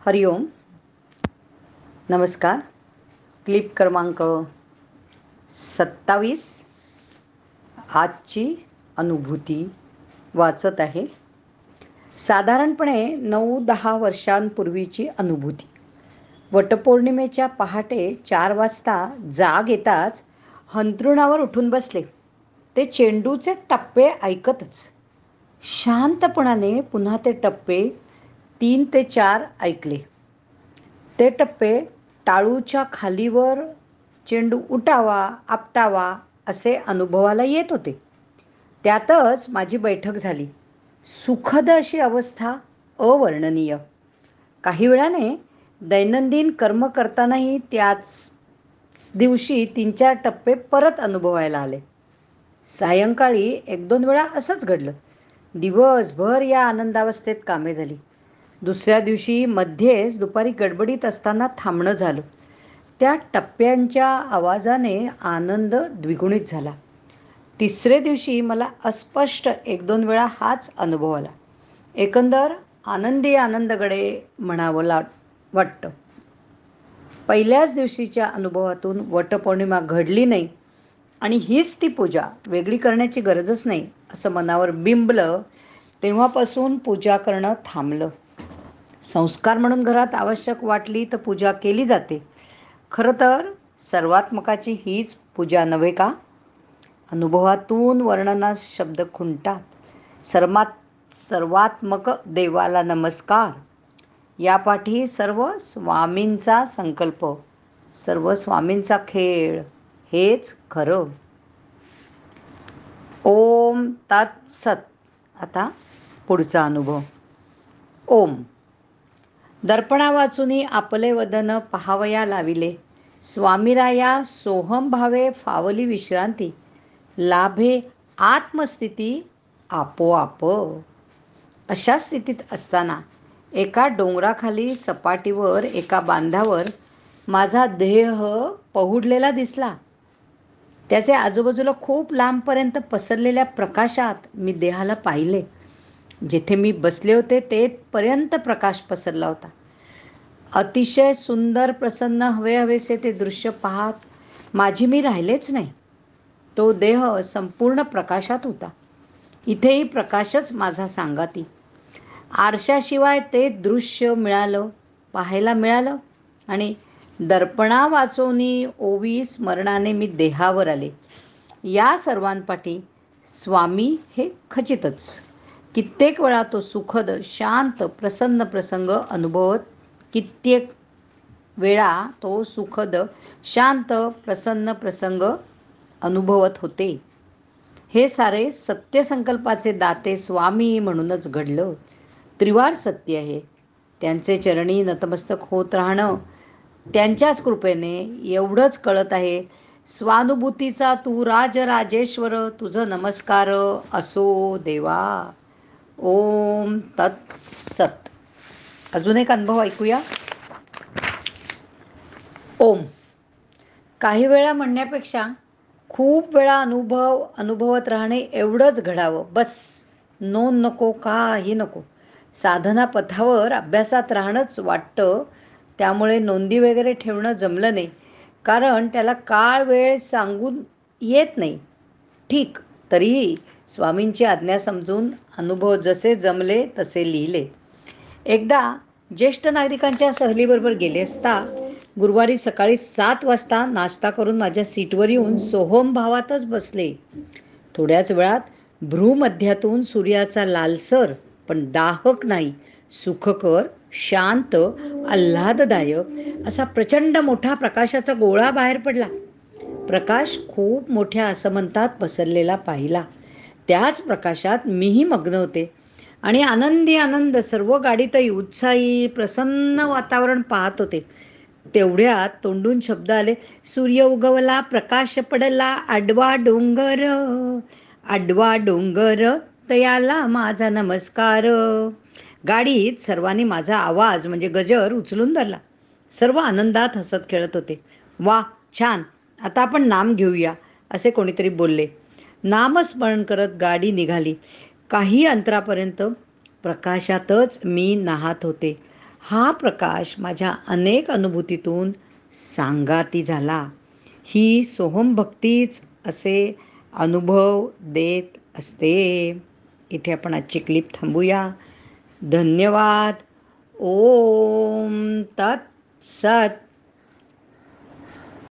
हरिओम. नमस्कार. क्लिप क्रमांक 27. आजची अनुभूती वाचत आहे. साधारणपणे 9-10 वर्षांपूर्वीची अनुभूती. वटपौर्णिमेच्या पहाटे 4 वाजता जाग येताच अंथरुणावर उठून बसले. ते चेंडूचे टप्पे ऐकतच. शांतपणाने पुन्हा ते टप्पे 3 ते 4 ऐकले. ते टप्पे टाळूच्या खालीवर चेंडू उठावा आपटावा असे अनुभवाला येत होते. त्यातच माझी बैठक झाली. सुखद अशी अवस्था, अवर्णनीय. काही वेळाने दैनंदिन कर्म करतानाही त्याच दिवशी 3-4 टप्पे परत अनुभवायला आले. सायंकाळी 1-2 वेळा असंच घडलं. दिवसभर या आनंदावस्थेत कामे झाली. दुसऱ्या दिवशी मध्येच दुपारी गडबडीत असताना थांबणं झालं. त्या टप्प्यांच्या आवाजाने आनंद द्विगुणित झाला. तिसरे दिवशी मला अस्पष्ट 1-2 वेळा हाच अनुभव आला. एकंदर आनंदी आनंदगडे म्हणावं वाटतं. पहिल्याच दिवशीच्या अनुभवातून वटपौर्णिमा घडली नाही आणि हीच ती पूजा, वेगळी करण्याची गरजच नाही असं मनावर बिंबलं, तेव्हापासून पूजा करणं थांबलं. संस्कार म्हणून घरात आवश्यक वाटली तर पूजा केली जाते. खरं तर सर्वात्मकाची हीच पूजा नव्हे का? अनुभवातून वर्णनास शब्द खुंटतात. सर्वात्मक देवाला नमस्कार. यापाठी सर्व स्वामींचा संकल्प, सर्व स्वामींचा खेळ, हेच खरं. ओम तत्सत. आता पुढचा अनुभव. ओम. दर्पणा वाचुनी आपले वदन पहावया लाविले. स्वामीराया सोहम भावे फावली विश्रांती. लाभे आत्मस्थिती आपोआप. अशा स्थितीत असताना एका डोंगराखाली सपाटीवर एका बांधावर माझा देह पहुडलेला दिसला. त्याचे आजूबाजूला खूप लांबपर्यंत पसरलेल्या प्रकाशात मी देहाला पाहिले. जेथे मी बसले होते तेथपर्यंत प्रकाश पसरला होता. अतिशय सुंदर, प्रसन्न, हवेहवेसे ते दृश्य पाहत माझी मी राहिलेच नाही. तो देह संपूर्ण प्रकाशात होता. इथेही प्रकाशच माझा सांगाती. आरशाशिवाय ते दृश्य पाहायला मिळालं आणि दर्पणा वाचोनी ओवी स्मरणाने मी देहावर आले. या सर्वांपाठी स्वामी हे खचितच. कित्येक वेळा तो सुखद, शांत, प्रसन्न प्रसंग अनुभवत कित्येक वेळा तो सुखद, शांत, प्रसन्न प्रसंग अनुभवत होते. हे सारे सत्यसंकल्पाचे दाते स्वामी म्हणूनच घडलं. त्रिवार सत्य आहे. त्यांचे चरणी नतमस्तक होत राहणं, त्यांच्याच कृपेने एवढंच कळत आहे. स्वानुभूतीचा तू राजराजेश्वर, तुझं नमस्कार असो देवा. ओम तत्सत. अजून एक अनुभव ऐकूया. ओम. काही वेळा म्हणण्यापेक्षा खूप वेळा अनुभवत राहणे एवढंच घडावं. बस. नोंद नको, काही नको. साधना पथावर अभ्यासात राहणंच वाटतं. त्यामुळे नोंदी वगैरे ठेवणं जमलं नाही. कारण त्याला काळ वेळ सांगून येत नाही. ठीक. तरीही स्वामींची आज्ञा समजून अनुभव जसे जमले तसे लिहिले. एकदा ज्येष्ठ नागरिकांच्या सहलीबरोबर गेले असता गुरुवारी सकाळी 7 वाजता नाश्ता करून माझ्या सीटवर येऊन सोहम भावातच बसले. थोड्याच वेळात भ्रूमध्यातून सूर्याचा लालसर पण दाहक नाही, सुखकर, शांत, आल्हाददायक असा प्रचंड मोठा प्रकाशाचा गोळा बाहेर पडला. प्रकाश खूप मोठ्या आसमंतात पसरलेला पाहिला. त्याच प्रकाशात मीही मग्न होते आणि आनंदी आनंद सर्व गाडीतही उत्साही, प्रसन्न वातावरण पाहत होते. तेवढ्यात तोंडून शब्द आले. सूर्य उगवला, प्रकाश पडला, आडवा डोंगर तयाला माझा नमस्कार. गाडीत सर्वांनी माझा आवाज म्हणजे गजर उचलून धरला. सर्व आनंदात हसत खेळत होते. वा, छान, आता आपण नाम घेऊया, असे कोणीतरी बोलले. नामस्मरण करत गाडी निघाली. काही अंतरापर्यंत प्रकाशातच मी नाहत होते. हा प्रकाश माझ्या अनेक अनुभूतीतून सांगाती झाला. ही सोहम भक्तीच असे अनुभव देत असते. इथे आपण आजची क्लिप थांबूया. धन्यवाद. ओम तत् सत.